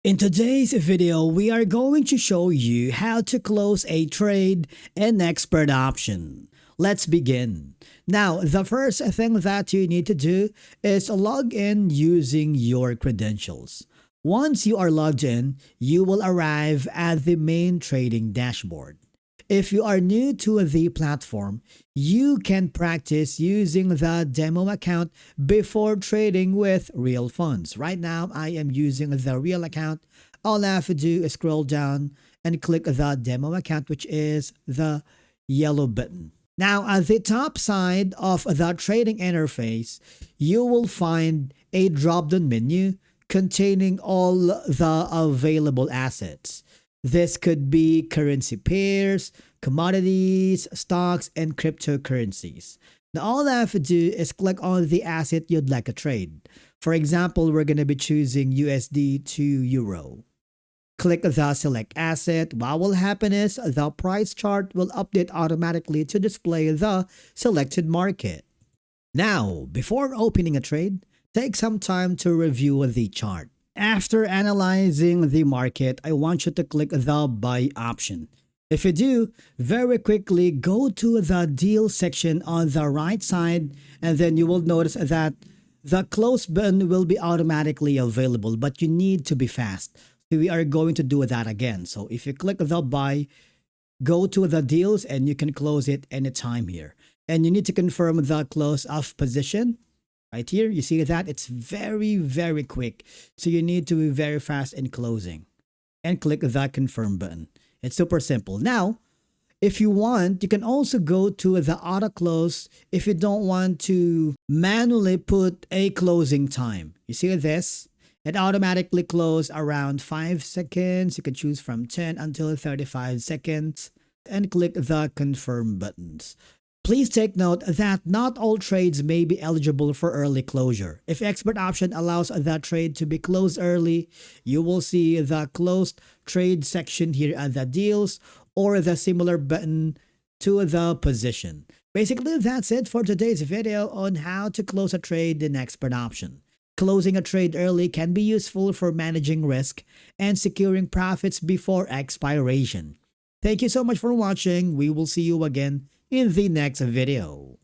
In today's video, we are going to show you how to close a trade in Expert Option. Let's begin. Now, the first thing that you need to do is log in using your credentials. Once you are logged in, you will arrive at the main trading dashboard. If you are new to the platform, you can practice using the demo account before trading with real funds. Right now, I am using the real account. All I have to do is scroll down and click the demo account, which is the yellow button. Now, at the top side of the trading interface, you will find a drop-down menu containing all the available assets. This could be currency pairs, commodities, stocks, and cryptocurrencies. Now, all I have to do is click on the asset you'd like to trade. For example, we're going to be choosing USD to Euro. Click the select asset. What will happen is the price chart will update automatically to display the selected market. Now, before opening a trade, take some time to review the chart. After analyzing the market, I want you to click the buy option. If you do, very quickly go to the deal section on the right side, and then you will notice that the close button will be automatically available, but you need to be fast. So we are going to do that again. So if you click the buy, go to the deals and you can close it anytime here. And you need to confirm the close of position. Right here, you see that it's very quick. So you need to be very fast in closing and click the confirm button. It's super simple. Now, if you want, you can also go to the auto close if you don't want to manually put a closing time. You see this? It automatically closes around 5 seconds. You can choose from 10 until 35 seconds and click the confirm buttons. Please take note that not all trades may be eligible for early closure. If Expert Option allows that trade to be closed early, you will see the closed trade section here at the deals or the similar button to the position. Basically, that's it for today's video on how to close a trade in Expert Option. Closing a trade early can be useful for managing risk and securing profits before expiration. Thank you so much for watching. We will see you again in the next video.